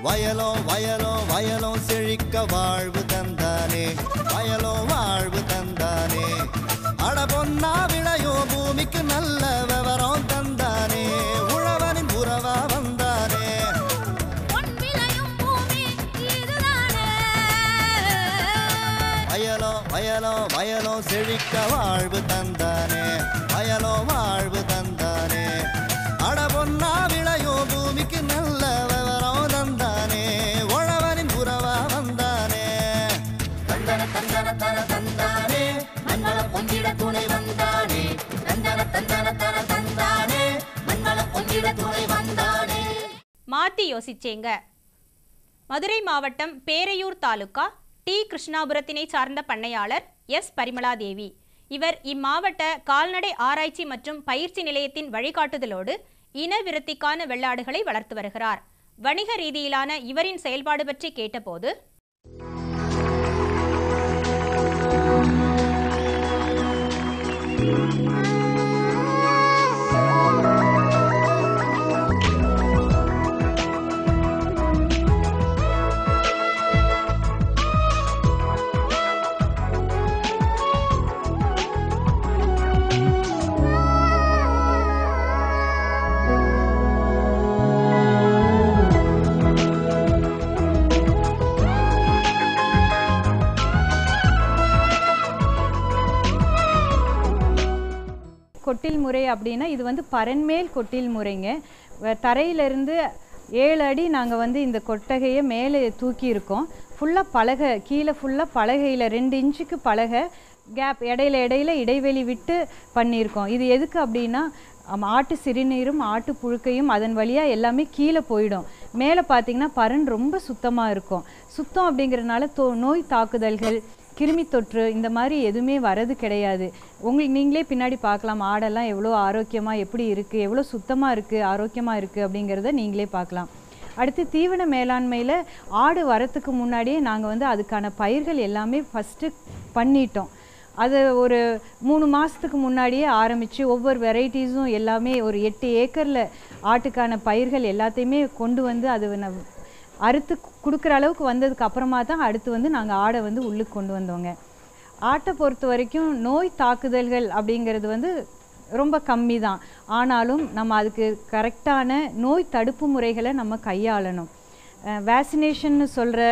வயலோ வயலோ வயலோ செழிக்க வாழ்வு தந்தானே, வயலோ வாழ்வு தந்தானே. அட பொன்னா விளையோ பூமிக்கு நல்ல விவரம் தந்தானே, உழவனின் உறவா வந்தானே. வயலோ வயலோ வயலோ செழிக்க வாழ்வு தந்தானே, வயலோ வாழ்வு தந்தானே. அட பொன்னா விளையோ பூமிக்கு நல்ல விவரம் தந்தானே, உழவனின் உறவா வந்தானே. தந்தன தந்தன தன தந்தானே, மண்ணளம் பொங்கிட துணை வந்தானே. தந்தன தந்தன தன தந்தானே, மண்ணளம் பொங்கிட துணை வந்தானே. மாத்தி யோசிச்சேங்க. மதுரை மாவட்டம் பேரையூர் தாலுகா டி கிருஷ்ணாபுரத்தினை சார்ந்த பண்ணையாளர் எஸ் பரிமளாதேவி. இவர் இம்மாவட்ட கால்நடை ஆராய்ச்சி மற்றும் பயிற்சி நிலையத்தின் வழிகாட்டுதலோடு இன விருத்திக்கான வெள்ளாடுகளை வளர்த்து வருகிறார். வணிக ரீதியிலான இவரின் செயல்பாடு பற்றி கேட்டபோது, கொட்டில் முறை அப்படின்னா இது வந்து பரன்மேல் கொட்டில் முறைங்க. தரையிலிருந்து 7 அடி நாங்கள் வந்து இந்த கொட்டகையை மேலே தூக்கி இருக்கோம். ஃபுல்லாக பலகை, கீழே ஃபுல்லாக பலகையில் 2 இன்ச்சுக்கு பலகை, கேப் இடையில இடைவெளி விட்டு பண்ணியிருக்கோம். இது எதுக்கு அப்படின்னா ஆட்டு சிறுநீரும் ஆட்டு புழுக்கையும் அதன் வழியாக எல்லாமே கீழே போயிடும். மேலே பார்த்திங்கன்னா பரன் ரொம்ப சுத்தமாக இருக்கும். சுத்தம் அப்படிங்கிறதுனால நோய் தாக்குதல்கள், கிருமி தொற்று இந்த மாதிரி எதுவுமே வரது கிடையாது. உங்களுக்கு நீங்களே பின்னாடி பார்க்கலாம், ஆடெல்லாம் எவ்வளோ ஆரோக்கியமாக எப்படி இருக்குது, எவ்வளோ சுத்தமாக இருக்குது, ஆரோக்கியமாக இருக்குது அப்படிங்கிறத நீங்களே பார்க்கலாம். அடுத்து தீவன மேலாண்மையில் ஆடு வரத்துக்கு முன்னாடியே நாங்கள் வந்து அதுக்கான பயிர்கள் எல்லாமே ஃபஸ்ட்டு பண்ணிட்டோம். அது ஒரு 3 மாதத்துக்கு முன்னாடியே ஆரம்பித்து ஒவ்வொரு வெரைட்டிஸும் எல்லாமே ஒரு 8 ஏக்கரில் ஆட்டுக்கான பயிர்கள் எல்லாத்தையுமே கொண்டு வந்து அது அறுத்து கொடுக்குற அளவுக்கு வந்ததுக்கு அப்புறமா தான் அடுத்து வந்து நாங்கள் ஆடை வந்து உள்ளுக்கு கொண்டு வந்தோங்க. ஆட்டை பொறுத்த வரைக்கும் நோய் தாக்குதல்கள் அப்படிங்கிறது வந்து ரொம்ப கம்மி தான். ஆனாலும் நம்ம அதுக்கு கரெக்டான நோய் தடுப்பு முறைகளை நம்ம கையாளணும். வேக்சினேஷன் சொல்கிற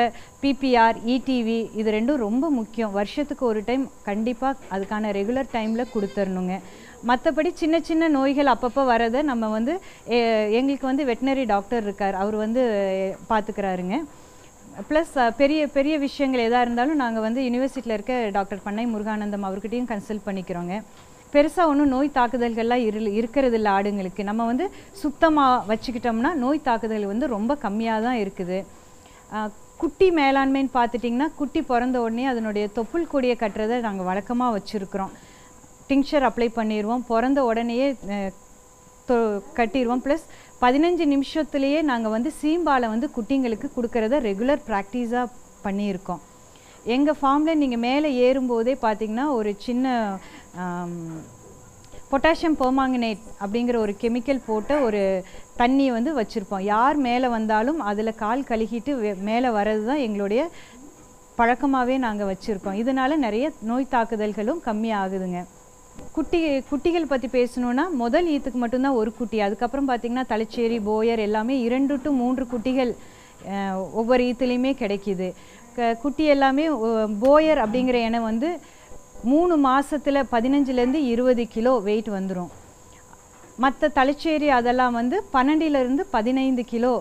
பிபிஆர், இடிவி இது ரெண்டும் ரொம்ப முக்கியம். வருஷத்துக்கு ஒரு டைம் கண்டிப்பாக அதுக்கான ரெகுலர் டைமில் கொடுத்துடணுங்க. மற்றபடி சின்ன சின்ன நோய்கள் அப்பப்போ வரதை நம்ம வந்து எங்களுக்கு வந்து வெட்டினரி டாக்டர் இருக்கார், அவர் வந்து பார்த்துக்கிறாருங்க. ப்ளஸ் பெரிய பெரிய விஷயங்கள் எதாக இருந்தாலும் நாங்கள் வந்து யூனிவர்சிட்டியில் இருக்க டாக்டர் பண்ணை முருகானந்தம் அவர்கிட்டையும் கன்சல்ட் பண்ணிக்கிறோங்க. பெருசாக ஒன்றும் நோய் தாக்குதல்கள்லாம் இருக்கிறது இல்லை ஆடுங்களுக்கு. நம்ம வந்து சுத்தமாக வச்சுக்கிட்டோம்னா நோய் தாக்குதல் வந்து ரொம்ப கம்மியாக தான் இருக்குது. குட்டி மேலாண்மைன்னு பார்த்துட்டிங்கன்னா குட்டி பிறந்த உடனே அதனுடைய தொப்புள் கொடியை கட்டுறதை நாங்கள் வழக்கமாக வச்சுருக்குறோம். டிங்க்சர் அப்ளை பண்ணிடுவோம், பிறந்த உடனேயே கட்டிடுவோம். ப்ளஸ் 15 நிமிஷத்துலேயே நாங்கள் வந்து சீம்பாலை வந்து குட்டிங்களுக்கு கொடுக்கறத ரெகுலர் ப்ராக்டிஸாக பண்ணியிருக்கோம். எங்கள் ஃபார்மில் நீங்கள் மேலே ஏறும்போதே பார்த்திங்கன்னா ஒரு சின்ன பொட்டாசியம் பெர்மாங்கனேட் அப்படிங்கிற ஒரு கெமிக்கல் போட்ட ஒரு தண்ணி வந்து வச்சுருப்போம். யார் மேலே வந்தாலும் அதில் கால் கழுகிட்டு மேலே வர்றது தான் எங்களுடைய பழக்கமாகவே நாங்கள் வச்சுருக்கோம். இதனால் நிறைய நோய் தாக்குதல்களும் கம்மி ஆகுதுங்க. குட்டிகள் பற்றி பேசணுன்னா முதல் ஈத்துக்கு மட்டும்தான் ஒரு குட்டி. அதுக்கப்புறம் பார்த்திங்கன்னா தலைச்சேரி, போயர் எல்லாமே 2 to 3 குட்டிகள் ஒவ்வொரு ஈத்துலேயுமே கிடைக்கிது. குட்டி எல்லாமே போயர் அப்படிங்கிற இனம் வந்து 3 மாதத்தில் 15லேருந்து 20 கிலோ வெயிட் வந்துடும். மற்ற தலைச்சேரி அதெல்லாம் வந்து 12லேருந்து 15 கிலோ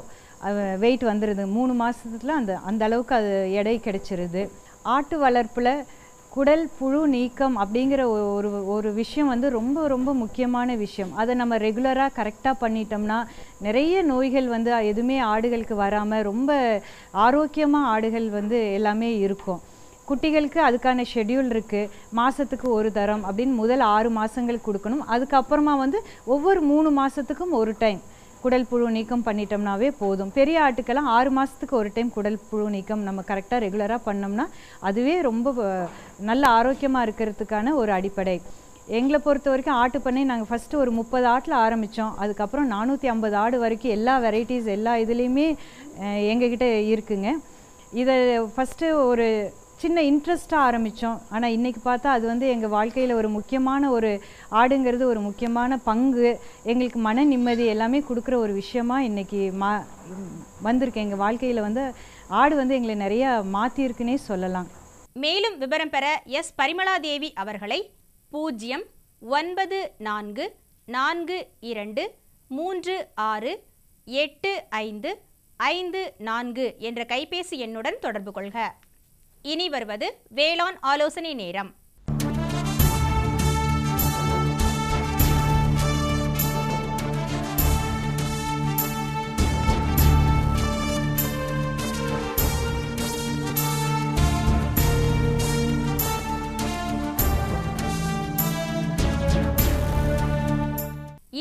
வெயிட் வந்துடுது. 3 மாதத்துல அந்த அளவுக்கு அது எடை கிடைச்சிருது. ஆட்டு வளர்ப்பில் குடல் புழு நீக்கம் அப்படிங்கிற ஒரு விஷயம் வந்து ரொம்ப ரொம்ப முக்கியமான விஷயம். அதை நம்ம ரெகுலராக கரெக்டாக பண்ணிட்டோம்னா நிறைய நோய்கள் வந்து எதுவுமே ஆடுகளுக்கு வராமல் ரொம்ப ஆரோக்கியமாக ஆடுகள் வந்து எல்லாமே இருக்கும். குட்டிகளுக்கு அதுக்கான ஷெட்யூல் இருக்குது. மாதத்துக்கு ஒரு தரம் அப்படின்னு முதல் 6 மாதங்கள் கொடுக்கணும். அதுக்கப்புறமா வந்து ஒவ்வொரு 3 மாதத்துக்கும் ஒரு டைம் குடல் புழு நீக்கம் பண்ணிட்டோம்னாவே போதும். பெரிய ஆட்டுக்கெல்லாம் 6 மாதத்துக்கு ஒரு டைம் குடல் புழு நீக்கம் நம்ம கரெக்டாக ரெகுலராக பண்ணோம்னா அதுவே ரொம்ப நல்ல ஆரோக்கியமாக இருக்கிறதுக்கான ஒரு அடிப்படை. எங்களை பொறுத்த வரைக்கும் ஆட்டு பண்ணை நாங்கள் ஃபஸ்ட்டு ஒரு 30 ஆட்டில் ஆரம்பித்தோம். அதுக்கப்புறம் 450 ஆடு வரைக்கும் எல்லா வெரைட்டிஸ் எல்லா இதுலேயுமே எங்ககிட்ட இருக்குங்க. இதை ஃபஸ்ட்டு ஒரு சின்ன இன்ட்ரெஸ்ட்டாக ஆரம்பித்தோம். ஆனால் இன்றைக்கி பார்த்தா அது வந்து எங்கள் வாழ்க்கையில் ஒரு முக்கியமான ஒரு ஆடுங்கிறது ஒரு முக்கியமான பங்கு, எங்களுக்கு மன நிம்மதி எல்லாமே கொடுக்குற ஒரு விஷயமா இன்றைக்கி வந்திருக்கு. எங்கள் வாழ்க்கையில் வந்து ஆடு வந்து எங்களை நிறையா மாற்றிருக்குன்னே சொல்லலாம். மேலும் விவரம் பெற எஸ் பரிமளாதேவி அவர்களை 0942368554 என்ற கைபேசி எண்ணுடன் தொடர்பு கொள்க. இனி வருவது வேளாண் ஆலோசனை நேரம்.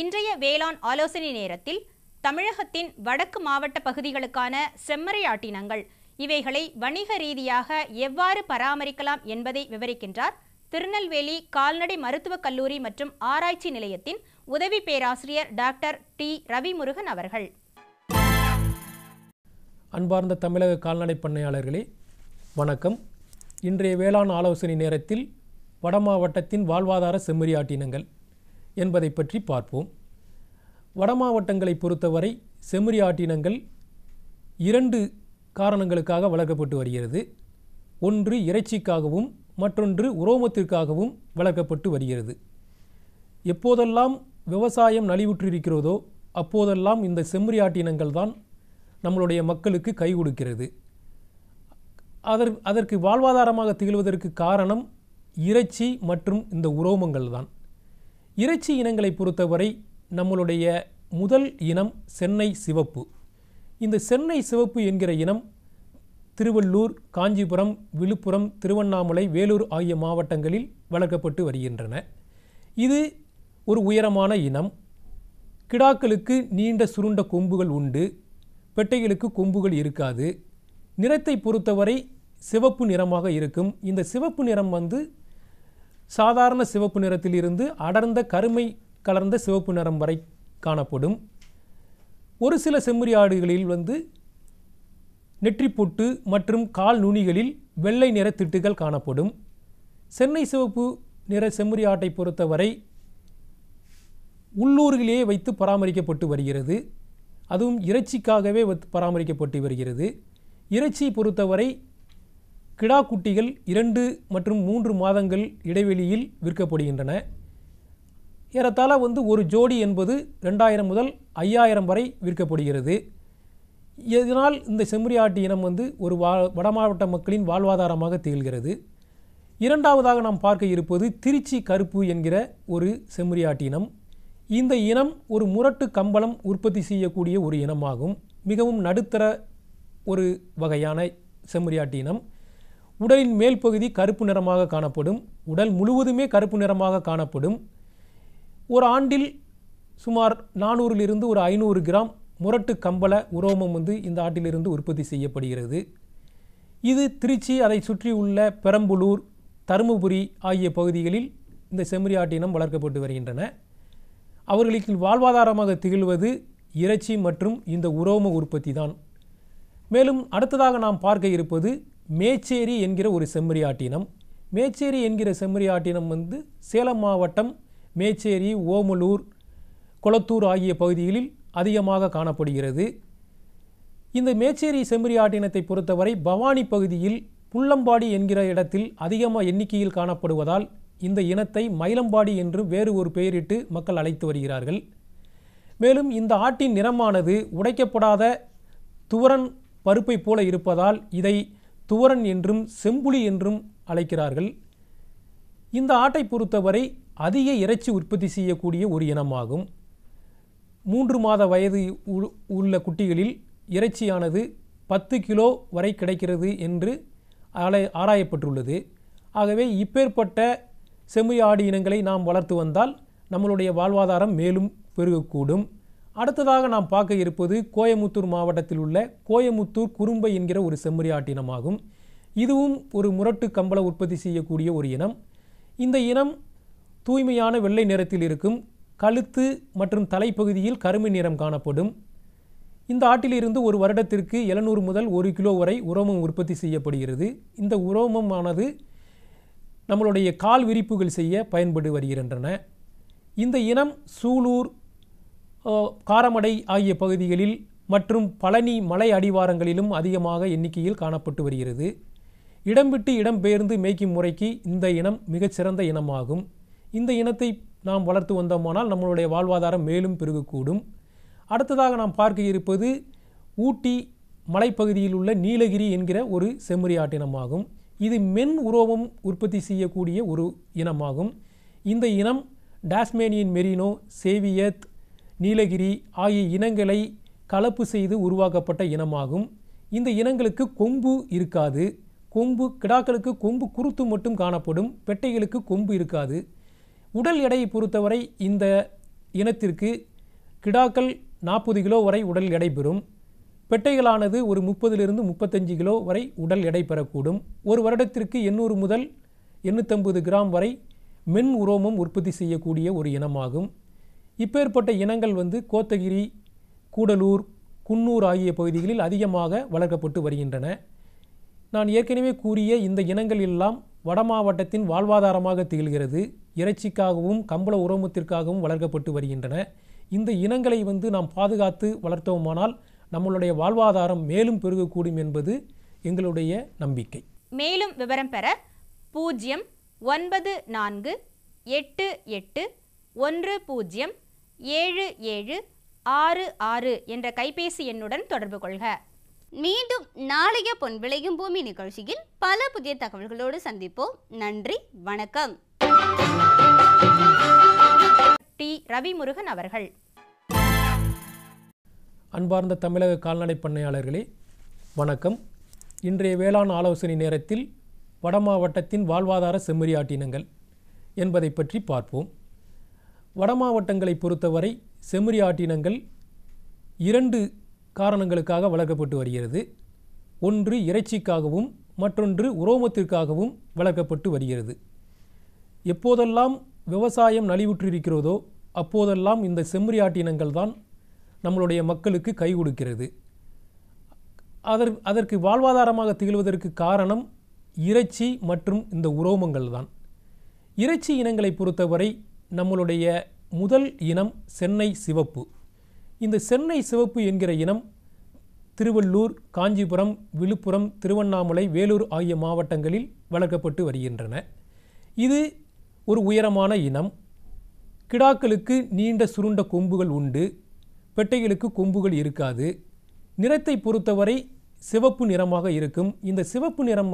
இன்றைய வேளாண் ஆலோசனை நேரத்தில் தமிழகத்தின் வடக்கு மாவட்ட பகுதிகளுக்கான செம்மறியாட்டினங்கள் இவைகளை வணிக ரீதியாக எவ்வாறு பராமரிக்கலாம் என்பதை விவரிக்கின்றார் திருநெல்வேலி கால்நடை மருத்துவக் கல்லூரி மற்றும் ஆராய்ச்சி நிலையத்தின் உதவி பேராசிரியர் டாக்டர் டி ரவிமுருகன் அவர்கள். அன்பார்ந்த தமிழக கால்நடை பண்ணையாளர்களே வணக்கம். இன்றைய வேளாண் ஆலோசனை நேரத்தில் வட மாவட்டத்தின் வாழ்வாதார செம்மறியாட்டினங்கள் என்பதை பற்றி பார்ப்போம். வட மாவட்டங்களை பொறுத்தவரை செம்மறியாட்டினங்கள் 2 காரணங்களுக்காக வளர்க்கப்பட்டு வருகிறது. ஒன்று இறைச்சிக்காகவும் மற்றொன்று உரோமத்திற்காகவும் வளர்க்கப்பட்டு வருகிறது. எப்போதெல்லாம் விவசாயம் நலிவுற்றிருக்கிறதோ அப்போதெல்லாம் இந்த செம்மறியாட்டினங்கள் தான் நம்மளுடைய மக்களுக்கு கை கொடுக்கிறது. அதற்கு வாழ்வாதாரமாக திகழ்வதற்கு காரணம் இறைச்சி மற்றும் இந்த உரோமங்கள் தான். இறைச்சி இனங்களை பொறுத்தவரை நம்மளுடைய முதல் இனம் சென்னை சிவப்பு. இந்த சென்னை சிவப்பு என்கிற இனம் திருவள்ளூர், காஞ்சிபுரம், விழுப்புரம், திருவண்ணாமலை, வேலூர் ஆகிய மாவட்டங்களில் வளர்க்கப்பட்டு வருகின்றன. இது ஒரு உயரமான இனம். கிடாக்களுக்கு நீண்ட சுருண்ட கொம்புகள் உண்டு, பெட்டைகளுக்கு கொம்புகள் இருக்காது. நிறத்தை பொறுத்தவரை சிவப்பு நிறமாக இருக்கும். இந்த சிவப்பு நிறம் வந்து சாதாரண சிவப்பு நிறத்திலிருந்து அடர்ந்த கருமை கலர்ந்த சிவப்பு நிறம் வரை காணப்படும். ஒரு சில செம்மறியாடுகளில் வந்து நெற்றிப்பொட்டு மற்றும் கால் நுனிகளில் வெள்ளை நிற திட்டுகள் காணப்படும். சென்னை சிவப்பு நிற செம்மறியாட்டை பொறுத்தவரை உள்ளூரிலேயே வைத்து பராமரிக்கப்பட்டு வருகிறது. அதுவும் இறைச்சிக்காகவே பராமரிக்கப்பட்டு வருகிறது. இறைச்சி பொறுத்தவரை கிடா குட்டிகள் 2 மற்றும் 3 மாதங்கள் இடைவெளியில் விற்கப்படுகின்றன. ஏறத்தாழ வந்து ஒரு ஜோடி என்பது 2000 முதல் 5000 வரை விற்கப்படுகிறது. இதனால் இந்த செம்மறியாட்டு இனம் வந்து ஒரு வட மாவட்ட மக்களின் வாழ்வாதாரமாக திகழ்கிறது. இரண்டாவதாக நாம் பார்க்க இருப்பது திருச்சி கருப்பு என்கிற ஒரு செம்மறியாட்டு இனம். இந்த இனம் ஒரு முரட்டு கம்பளம் உற்பத்தி செய்யக்கூடிய ஒரு இனமாகும். மிகவும் நடுத்தர ஒரு வகையான செம்மறியாட்டு இனம். உடலின் மேல் பகுதி கருப்பு நிறமாக காணப்படும். உடல் முழுவதுமே கருப்பு நிறமாக காணப்படும். ஒரு ஆண்டில் சுமார் 400 ஒரு 500 கிராம் முரட்டு கம்பள உரோமம் வந்து இந்த ஆட்டிலிருந்து உற்பத்தி செய்யப்படுகிறது. இது திருச்சி, அதை சுற்றியுள்ள பெரம்பலூர், தருமபுரி ஆகிய பகுதிகளில் இந்த செம்மறியாட்டினம் வளர்க்கப்பட்டு வருகின்றன. அவர்களுக்கு வாழ்வாதாரமாக திகழ்வது இறைச்சி மற்றும் இந்த உரோம உற்பத்தி தான். மேலும் அடுத்ததாக நாம் பார்க்க இருப்பது மேச்சேரி என்கிற ஒரு செம்மறியாட்டினம். மேச்சேரி என்கிற செம்மறியாட்டினம் வந்து சேலம் மாவட்டம் மேச்சேரி, ஓமலூர், கொளத்தூர் ஆகிய பகுதிகளில் அதிகமாக காணப்படுகிறது. இந்த மேச்சேரி செம்மறியாட்டினத்தை பொறுத்தவரை பவானி பகுதியில் புள்ளம்பாடி என்கிற இடத்தில் அதிகமாக எண்ணிக்கையில் காணப்படுவதால் இந்த இனத்தை மயிலம்பாடி என்று வேறு ஒரு பெயரிட்டு மக்கள் அழைத்து வருகிறார்கள். மேலும் இந்த ஆட்டின் நிறமானது உடைக்கப்படாத துவரன் பருப்பை போல இருப்பதால் இதை துவரன் என்றும் செம்புலி என்றும் அழைக்கிறார்கள். இந்த ஆட்டை பொறுத்தவரை அதிக இறைச்சி உற்பத்தி செய்யக்கூடிய ஒரு இனமாகும். 3 மாத வயது உள்ள குட்டிகளில் இறைச்சியானது 10 கிலோ வரை கிடைக்கிறது என்று ஆராயப்பட்டுள்ளது. ஆகவே இப்பேற்பட்ட செம்மறியாடு இனங்களை நாம் வளர்த்து வந்தால் நம்மளுடைய வாழ்வாதாரம் மேலும் பெருகக்கூடும். அடுத்ததாக நாம் பார்க்க இருப்பது கோயமுத்தூர் மாவட்டத்தில் உள்ள கோயமுத்தூர் குறும்பை என்கிற ஒரு செம்மறியாட்டினமாகும். இதுவும் ஒரு முரட்டு கம்பள உற்பத்தி செய்யக்கூடிய ஒரு இனம். இந்த இனம் தூய்மையான வெள்ளை நிறத்தில் இருக்கும். கழுத்து மற்றும் தலைப்பகுதியில் கருமை நிறம் காணப்படும். இந்த ஆட்டிலிருந்து ஒரு வருடத்திற்கு 700 முதல் 1 கிலோ வரை உரோமம் உற்பத்தி செய்யப்படுகிறது. இந்த உரோமமானது நம்மளுடைய கால் விரிப்புகள் செய்ய பயன்பட்டு வருகின்றன. இந்த இனம் சூலூர், காரமடை ஆகிய பகுதிகளில் மற்றும் பழனி மலை அடிவாரங்களிலும் அதிகமாக எண்ணிக்கையில் காணப்பட்டு வருகிறது. இடம் விட்டு இடம் பெயர்ந்து மேய்க்கும் முறைக்கு இந்த இனம் மிகச்சிறந்த இனமாகும். இந்த இனத்தை நாம் வளர்த்து வந்தோமானால் நம்மளுடைய வாழ்வாதாரம் மேலும் பெருகக்கூடும். அடுத்ததாக நாம் பார்க்க இருப்பது ஊட்டி மலைப்பகுதியில் உள்ள நீலகிரி என்கிற ஒரு செம்மறி ஆட்டினமாகும். இது மென் உரோமம் உற்பத்தி செய்யக்கூடிய ஒரு இனமாகும். இந்த இனம் டாஸ்மேனியன் மெரினோ, சேவியத், நீலகிரி ஆகிய இனங்களை கலப்பு செய்து உருவாக்கப்பட்ட இனமாகும். இந்த இனங்களுக்கு கொம்பு இருக்காது. கிடாக்களுக்கு கொம்பு குருத்து மட்டும் காணப்படும். பெட்டைகளுக்கு கொம்பு இருக்காது. உடல் எடையை பொறுத்தவரை இந்த இனத்திற்கு கிடாக்கள் 40 கிலோ வரை உடல் எடை பெறும். பெட்டைகளானது ஒரு 30 to 35 கிலோ வரை உடல் எடை பெறக்கூடும். ஒரு வருடத்திற்கு 800 முதல் 850 கிராம் வரை மென் உரோமம் உற்பத்தி செய்யக்கூடிய ஒரு இனமாகும். இப்பேற்பட்ட இனங்கள் கோத்தகிரி, கூடலூர், குன்னூர் ஆகிய பகுதிகளில் அதிகமாக வளர்க்கப்பட்டு வருகின்றன. நான் ஏற்கனவே கூறிய இந்த இனங்கள் எல்லாம் வட மாவட்டத்தின் வாழ்வாதாரமாக திகழ்கிறது. இறைச்சிக்காகவும் கம்பள உரோமத்திற்காகவும் வளர்க்கப்பட்டு வருகின்றன. இந்த இனங்களை நாம் பாதுகாத்து வளர்த்தோமானால் நம்மளுடைய வாழ்வாதாரம் மேலும் பெருகக்கூடும் என்பது எங்களுடைய நம்பிக்கை. மேலும் விவரம் பெற 09488107766 என்ற கைபேசி எண்ணுடன் தொடர்பு கொள்க. மீண்டும் நாளைய பொன் விளையும் பூமி நிகழ்ச்சியில் பல புதிய தகவல்களோடு சந்திப்போம். நன்றி, வணக்கம். டி. ரவிமுருகன் அவர்கள். அன்பார்ந்த தமிழக கால்நடை பண்ணையாளர்களே, வணக்கம். இன்றைய வேளாண் ஆலோசனை நேரத்தில் வட மாவட்டத்தின் வாழ்வாதார செம்மறி ஆட்டினங்கள் என்பதை பற்றி பார்ப்போம். வட மாவட்டங்களை பொறுத்தவரை செம்மறி ஆட்டினங்கள் 2 காரணங்களுக்காக வளர்க்கப்பட்டு வருகிறது. ஒன்று இறைச்சிக்காகவும் மற்றொன்று உரோமத்திற்காகவும் வளர்க்கப்பட்டு வருகிறது. எப்போதெல்லாம் விவசாயம் நலிவுற்றிருக்கிறதோ அப்போதெல்லாம் இந்த செம்மறி ஆட்டினங்கள் தான் நம்மளுடைய மக்களுக்கு கை கொடுக்கிறது. அதற்கு வாழ்வாதாரமாக திகழ்வதற்கு காரணம் இறைச்சி மற்றும் இந்த உரோமங்கள் தான். இறைச்சி இனங்களை பொறுத்தவரை நம்மளுடைய முதல் இனம் சென்னை சிவப்பு. இந்த சென்னை சிவப்பு என்கிற இனம் திருவள்ளூர், காஞ்சிபுரம், விழுப்புரம், திருவண்ணாமலை, வேலூர் ஆகிய மாவட்டங்களில் வளர்க்கப்பட்டு வருகின்றன. இது ஒரு உயரமான இனம். கிடாக்களுக்கு நீண்ட சுருண்ட கொம்புகள் உண்டு. பெட்டைகளுக்கு கொம்புகள் இருக்காது. நிறத்தை பொறுத்தவரை சிவப்பு நிறமாக இருக்கும். இந்த சிவப்பு நிறம்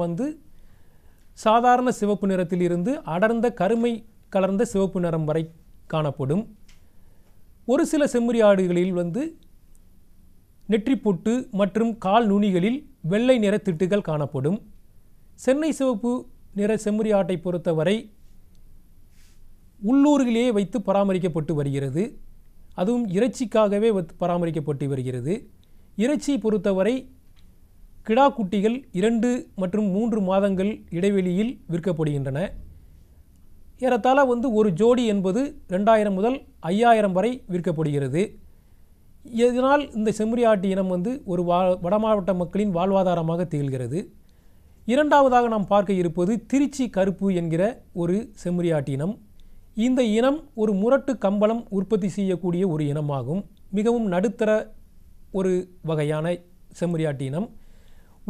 சாதாரண சிவப்பு நிறத்திலிருந்து அடர்ந்த கருமை கலர்ந்த சிவப்பு நிறம் வரை காணப்படும். ஒரு சில செம்மறி ஆடுகளில் நெற்றிப்பொட்டு மற்றும் கால் நுனிகளில் வெள்ளை நிற திட்டுகள் காணப்படும். சென்னை சிவப்பு நிற செம்மறி ஆட்டை பொறுத்தவரை உள்ளூரிலேயே வைத்து பராமரிக்கப்பட்டு வருகிறது. அதுவும் இறைச்சிக்காகவே பராமரிக்கப்பட்டு வருகிறது. இறைச்சி பொறுத்தவரை கிடா குட்டிகள் 2 மற்றும் 3 மாதங்கள் இடைவெளியில் விற்கப்படுகின்றன. ஏறத்தாழ ஒரு ஜோடி என்பது 2000 முதல் 5000 வரை விற்கப்படுகிறது. இதனால் இந்த செம்மறி ஆட்டு இனம் ஒரு வட மாவட்ட மக்களின் வாழ்வாதாரமாக திகழ்கிறது. இரண்டாவதாக நாம் பார்க்க இருப்பது திருச்சி கருப்பு என்கிற ஒரு செம்மறி ஆட்டு இனம். இந்த இனம் ஒரு முரட்டு கம்பளம் உற்பத்தி செய்யக்கூடிய ஒரு இனமாகும். மிகவும் நடுத்தர ஒரு வகையான செம்மறி ஆட்டு இனம்.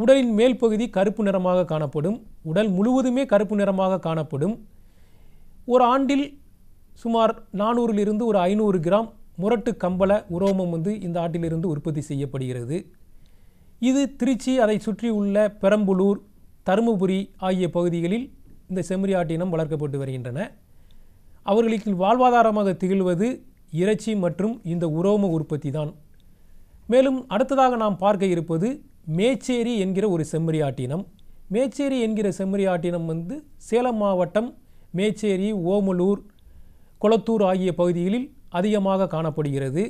உடலின் மேல் பகுதி கருப்பு நிறமாக காணப்படும். உடல் முழுவதுமே கருப்பு நிறமாக காணப்படும். ஒரு ஆண்டில் சுமார் 400 to 500 கிராம் முரட்டு கம்பள உரோமம் இந்த ஆட்டிலிருந்து உற்பத்தி செய்யப்படுகிறது. இது திருச்சி, அதை சுற்றியுள்ள பெரம்பலூர், தருமபுரி ஆகிய பகுதிகளில் இந்த செம்மறி ஆட்டினம் வளர்க்கப்பட்டு வருகின்றன. அவர்களுக்கு வாழ்வாதாரமாக திகழ்வது இறைச்சி மற்றும் இந்த உரோம உற்பத்தி தான். மேலும் அடுத்ததாக நாம் பார்க்க இருப்பது மேச்சேரி என்கிற ஒரு செம்மறி ஆட்டினம். மேச்சேரி என்கிற செம்மறி ஆட்டினம் சேலம் மாவட்டம் மேச்சேரி, ஓமலூர், கொளத்தூர் ஆகிய பகுதிகளில் அதிகமாக காணப்படுகிறது.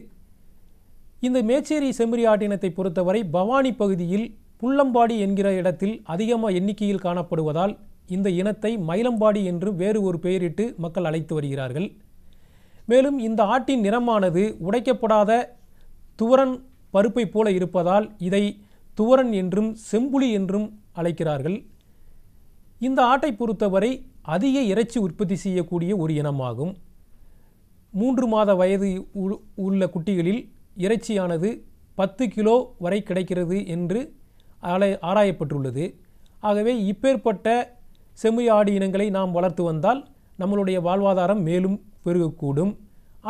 இந்த மேச்சேரி செம்மறி ஆட்டினத்தை பொறுத்தவரை பவானி பகுதியில் புள்ளம்பாடி என்கிற இடத்தில் அதிகமாக எண்ணிக்கையில் காணப்படுவதால் இந்த இனத்தை மயிலம்பாடி என்று வேறு ஒரு பெயரிட்டு மக்கள் அழைத்து வருகிறார்கள். மேலும் இந்த ஆட்டின் நிறமானது உடைக்கப்படாத துவரன் பருப்பை போல இருப்பதால் இதை துவரன் என்றும் செம்புலி என்றும் அழைக்கிறார்கள். இந்த ஆட்டை பொறுத்தவரை அதிக இறைச்சி உற்பத்தி செய்யக்கூடிய ஒரு இனமாகும். 3 மாத வயது உள்ள குட்டிகளில் இறைச்சியானது 10 கிலோ வரை கிடைக்கிறது என்று ஆராயப்பட்டுள்ளது. ஆகவே இப்பேற்பட்ட செம்மறி ஆடு இனங்களை நாம் வளர்த்து வந்தால் நம்மளுடைய வாழ்வாதாரம் மேலும் பெருகக்கூடும்.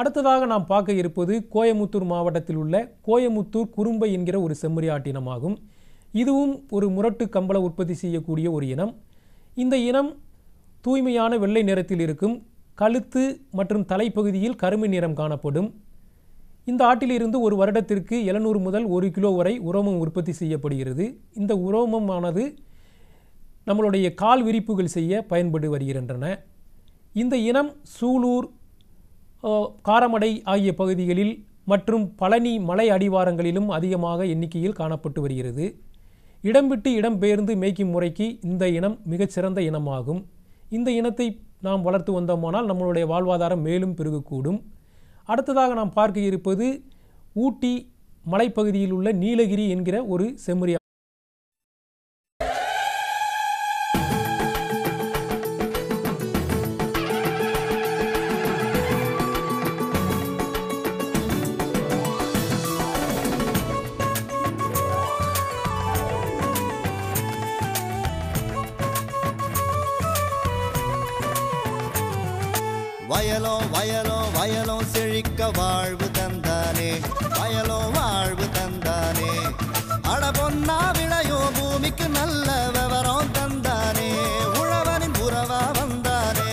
அடுத்ததாக நாம் பார்க்க இருப்பது கோயமுத்தூர் மாவட்டத்தில் உள்ள கோயமுத்தூர் குறும்பை என்கிற ஒரு செம்மறி ஆட்டினமாகும். இதுவும் ஒரு முரட்டு கம்பள உற்பத்தி செய்யக்கூடிய ஒரு இனம். இந்த இனம் தூய்மையான வெள்ளை நிறத்தில் இருக்கும். கழுத்து மற்றும் தலைப்பகுதியில் கருமை நிறம் காணப்படும். இந்த ஆட்டிலிருந்து ஒரு வருடத்திற்கு 700 முதல் 1 கிலோ வரை உரோமம் உற்பத்தி செய்யப்படுகிறது. இந்த உரோமமானது நம்மளுடைய கால் விரிப்புகள் செய்ய பயன்பட்டு வருகின்றன. இந்த இனம் சூலூர், காரமடை ஆகிய பகுதிகளில் மற்றும் பழனி மலை அடிவாரங்களிலும் அதிகமாக எண்ணிக்கையில் காணப்பட்டு வருகிறது. இடம் விட்டு இடம் பெயர்ந்து மேய்க்கும் முறைக்கு இந்த இனம் மிகச்சிறந்த இனமாகும். இந்த இனத்தை நாம் வளர்த்து வந்தோமானால் நம்மளுடைய வாழ்வாதாரம் மேலும் பெருகக்கூடும். அடுத்ததாக நாம் பார்க்க இருப்பது ஊட்டி மலைப்பகுதியில் உள்ள நீலகிரி என்கிற ஒரு செம்மறி. வயலோ வயலோ வயலோ செழிக்க வாழ்வு தந்தானே, வயலோ வாழ்வு தந்தானே. அட பொன்னா விளையோ பூமிக்கு நல்ல விவரம் தந்தானே, உழவனின் உறவா வந்தானே.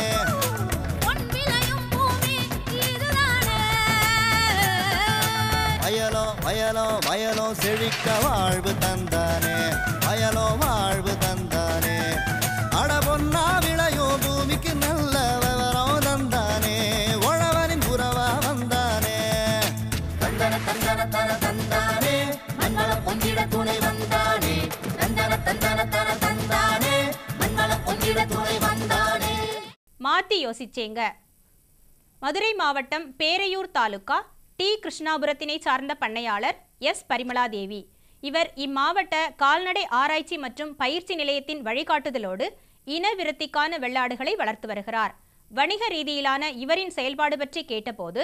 வயலோ வயலோ வயலோ செழிக்க வாழ்வு தந்தானே, வயலோ வாழ்வு தந்தானே. அட பொன்னா விளையோ பூமிக்கு நல்ல விவரம் தந்தானே, உழவனின் உறவா வந்தானே. தந்தன தந்தன தர தந்தானே, மண்ணள பொங்கிட துணை வந்தானே. தந்தன தந்தன தர தந்தானே, மண்ணள பொங்கிட துணை வந்தானே. மாத்தி யோசிச்சேங்க. மதுரை மாவட்டம் பேரையூர் தாலுகா டி கிருஷ்ணாபுரத்தினை சார்ந்த பண்ணையாளர் எஸ் பரிமளாதேவி. இவர் இம்மாவட்ட கால்நடை ஆராய்ச்சி மற்றும் பயிற்சி நிலையத்தின் வழிகாட்டுதலோடு இன விருத்திக்கான வெள்ளாடுகளை வளர்த்து வருகிறார். வணிக ரீதியிலான இவரின் செயல்பாடு பற்றி கேட்டபோது,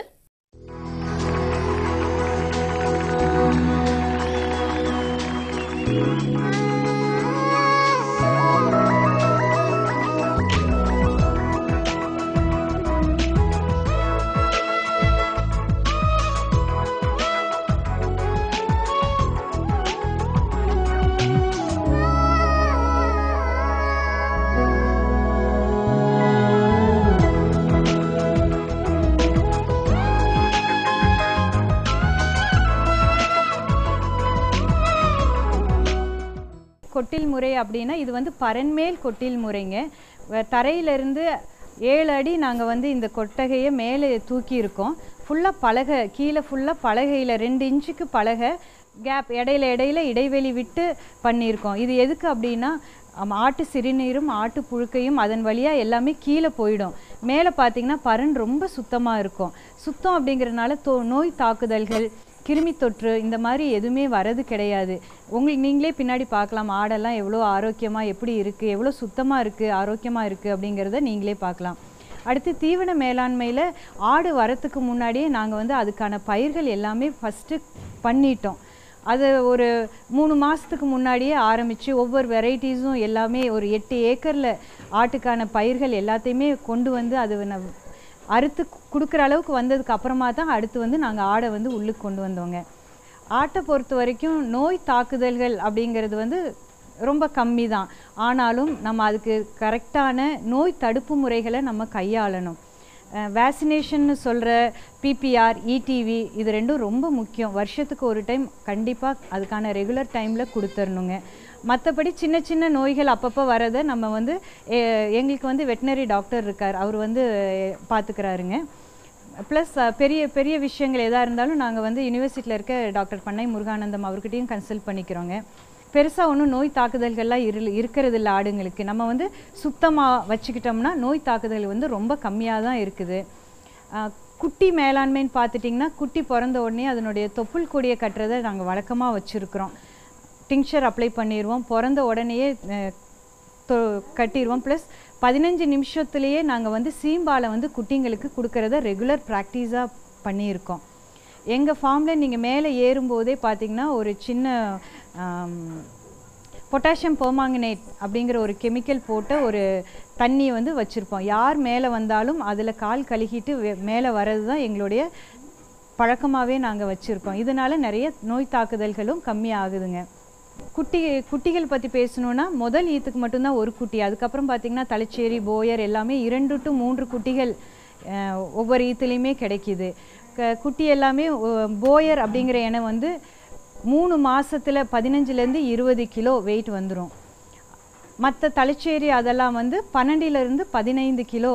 கொட்டில் முறை அப்படின்னா இது வந்து பரன்மேல் கொட்டில் முறைங்க. தரையிலிருந்து 7 அடி நாங்கள் வந்து இந்த கொட்டகையை மேலே தூக்கி இருக்கோம். ஃபுல்லாக பலகை, கீழே ஃபுல்லாக பலகையில் 2 இன்ச்சுக்கு பலகை கேப் இடையில இடைவெளி விட்டு பண்ணியிருக்கோம். இது எதுக்கு அப்படின்னா ஆட்டு சிறுநீரும் ஆட்டு புழுக்கையும் அதன் வழியாக எல்லாமே கீழே போயிடும். மேலே பார்த்திங்கன்னா பரன் ரொம்ப சுத்தமாக இருக்கும். சுத்தம் அப்படிங்கிறதுனால நோய் தாக்குதல்கள், கிருமி தொற்று இந்த மாதிரி எதுவுமே வரது கிடையாது. உங்களுக்கு நீங்களே பின்னாடி பார்க்கலாம், ஆடெல்லாம் எவ்வளோ ஆரோக்கியமாக எப்படி இருக்குது, எவ்வளோ சுத்தமாக இருக்குது, ஆரோக்கியமாக இருக்குது அப்படிங்கிறத நீங்களே பார்க்கலாம். அடுத்து தீவன மேலாண்மையில் ஆடு வரத்துக்கு முன்னாடியே நாங்கள் வந்து அதுக்கான பயிர்கள் எல்லாமே ஃபஸ்ட்டு பண்ணிட்டோம். அது ஒரு 3 மாதத்துக்கு முன்னாடியே ஆரம்பித்து ஒவ்வொரு வெரைட்டிஸும் எல்லாமே ஒரு 8 ஏக்கரில் ஆட்டுக்கான பயிர்கள் எல்லாத்தையுமே கொண்டு வந்து அது அறுத்து கொடுக்குற அளவுக்கு வந்ததுக்கு அப்புறமா தான் அடுத்து வந்து நாங்கள் ஆடை வந்து உள்ளுக்கு கொண்டு வந்தோங்க. ஆட்டை பொறுத்த வரைக்கும் நோய் தாக்குதல்கள் அப்படிங்கிறது வந்து ரொம்ப கம்மி தான். ஆனாலும் நம்ம அதுக்கு கரெக்டான நோய் தடுப்பு முறைகளை நம்ம கையாளணும். வேக்சினேஷன் சொல்கிற பிபிஆர், இடிவி இது ரெண்டும் ரொம்ப முக்கியம். வருஷத்துக்கு ஒரு டைம் கண்டிப்பாக அதுக்கான ரெகுலர் டைமில் கொடுத்துடணுங்க. மற்றபடி சின்ன சின்ன நோய்கள் அப்பப்போ வரதை நம்ம வந்து எங்களுக்கு வந்து வெட்டினரி டாக்டர் இருக்கார், அவர் வந்து பார்த்துக்கிறாருங்க. ப்ளஸ் பெரிய பெரிய விஷயங்கள் எதாக இருந்தாலும் நாங்கள் வந்து யூனிவர்சிட்டியில் இருக்க டாக்டர் பண்ணை முருகானந்தம் அவர்கிட்டையும் கன்சல்ட் பண்ணிக்கிறோங்க. பெருசாக ஒன்றும் நோய் தாக்குதல்கள்லாம் இருக்கிறது இல்லை ஆடுங்களுக்கு. நம்ம வந்து சுத்தமாக வச்சுக்கிட்டோம்னா நோய் தாக்குதல் வந்து ரொம்ப கம்மியாக தான் இருக்குது. குட்டி மேலாண்மைன்னு பார்த்துட்டிங்கன்னா குட்டி பிறந்த உடனே அதனுடைய தொப்புள் கொடியை கட்டுறதை நாங்கள் வழக்கமாக வச்சுருக்குறோம். டிங்க்சர் அப்ளை பண்ணிடுவோம், பிறந்த உடனேயே கட்டிடுவோம். ப்ளஸ் 15 நிமிஷத்துலேயே நாங்கள் வந்து சீம்பாலை வந்து குட்டிங்களுக்கு கொடுக்கறத ரெகுலர் ப்ராக்டிஸாக பண்ணியிருக்கோம். எங்கள் ஃபார்மில் நீங்கள் மேலே ஏறும்போதே பார்த்திங்கன்னா ஒரு சின்ன பொட்டாசியம் பெர்மாங்கனேட் அப்படிங்கிற ஒரு கெமிக்கல் போட்ட ஒரு தண்ணி வந்து வச்சுருப்போம். யார் மேலே வந்தாலும் அதில் கால் கழுகிட்டு மேலே வர்றது தான் எங்களுடைய பழக்கமாகவே நாங்கள் வச்சுருக்கோம். இதனால் நிறைய நோய் தாக்குதல்களும் கம்மியாகுதுங்க. குட்டிகள் பற்றி பேசணுன்னா முதல் ஈத்துக்கு மட்டும்தான் ஒரு குட்டி. அதுக்கப்புறம் பார்த்திங்கன்னா தலைச்சேரி, போயர் எல்லாமே 2 to 3 குட்டிகள் ஒவ்வொரு ஈத்துலேயுமே கிடைக்கிது. குட்டி எல்லாமே போயர் அப்படிங்கிற இனை வந்து 3 மாதத்தில் 15லேருந்து 20 கிலோ வெயிட் வந்துடும். மற்ற தலைச்சேரி அதெல்லாம் வந்து 12லேருந்து 15 கிலோ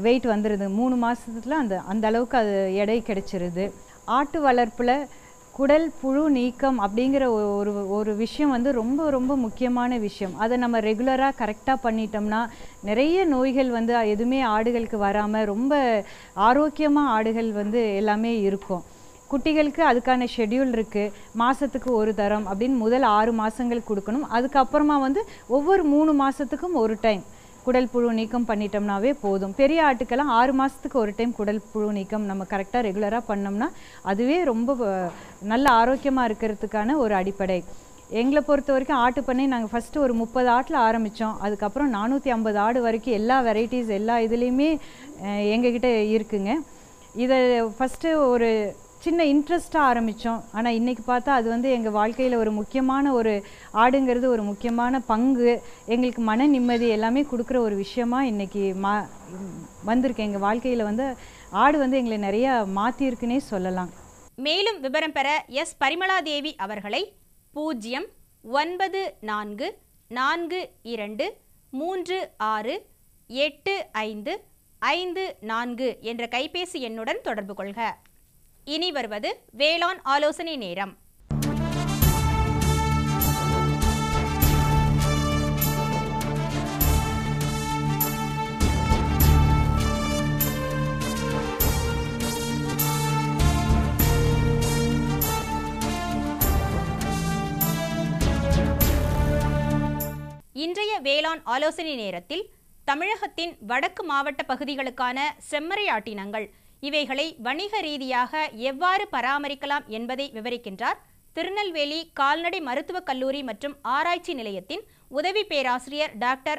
வெயிட் வந்துடுது. 3 மாதத்துல அந்த அளவுக்கு அது எடை கிடைச்சிருது. ஆட்டு வளர்ப்பில் குடல் புழு நீக்கம் அப்படிங்கிற ஒரு விஷயம் வந்து ரொம்ப ரொம்ப முக்கியமான விஷயம். அதை நம்ம ரெகுலராக கரெக்டாக பண்ணிட்டோம்னா நிறைய நோய்கள் வந்து எதுவுமே ஆடுகளுக்கு வராமல் ரொம்ப ஆரோக்கியமாக ஆடுகள் வந்து எல்லாமே இருக்கும். குட்டிகளுக்கு அதுக்கான ஷெட்யூல் இருக்குது. மாதத்துக்கு ஒரு தரம் அப்படின்னு முதல் 6 மாதங்கள் கொடுக்கணும். அதுக்கப்புறமா வந்து ஒவ்வொரு 3 மாதத்துக்கும் ஒரு டைம் குடல் புழு நீக்கம் பண்ணிட்டோம்னாவே போதும். பெரிய ஆட்டுக்கெல்லாம் 6 மாதத்துக்கு ஒரு டைம் குடல் புழு நீக்கம் நம்ம கரெக்டாக ரெகுலராக பண்ணோம்னா அதுவே ரொம்ப நல்ல ஆரோக்கியமாக இருக்கிறதுக்கான ஒரு அடிப்படை. எங்களை பொறுத்த வரைக்கும் ஆட்டு பண்ணை நாங்கள் ஃபஸ்ட்டு ஒரு 30 ஆட்டில் ஆரம்பித்தோம். அதுக்கப்புறம் 450 ஆடு வரைக்கும் எல்லா வெரைட்டிஸ் எல்லா இதுலேயுமே எங்ககிட்ட இருக்குங்க. இதை ஃபஸ்ட்டு ஒரு சின்ன இன்ட்ரெஸ்ட்டாக ஆரம்பித்தோம். ஆனால் இன்றைக்கி பார்த்தா அது வந்து எங்கள் வாழ்க்கையில் ஒரு முக்கியமான ஒரு ஆடுங்கிறது ஒரு முக்கியமான பங்கு, எங்களுக்கு மன நிம்மதி எல்லாமே கொடுக்குற ஒரு விஷயமா இன்றைக்கி வந்திருக்கு. எங்கள் வாழ்க்கையில் வந்து ஆடு வந்து எங்களை நிறையா மாற்றிருக்குன்னே சொல்லலாம். மேலும் விவரம் பெற எஸ் பரிமளாதேவி அவர்களை 09442368554 என்ற கைபேசி எண்ணுடன் தொடர்பு கொள்க. இனி வருவது வேளாண் ஆலோசனை நேரம். இன்றைய வேளாண் ஆலோசனை நேரத்தில் தமிழகத்தின் வடக்கு மாவட்ட பகுதிகளுக்கான செம்மறியாட்டினங்கள் இவைகளை வணிக ரீதியாக எவ்வாறு பராமரிக்கலாம் என்பதை விவரிக்கின்றார் திருநெல்வேலி கால்நடை மருத்துவக் கல்லூரி மற்றும் ஆராய்ச்சி நிலையத்தின் உதவி பேராசிரியர் டாக்டர்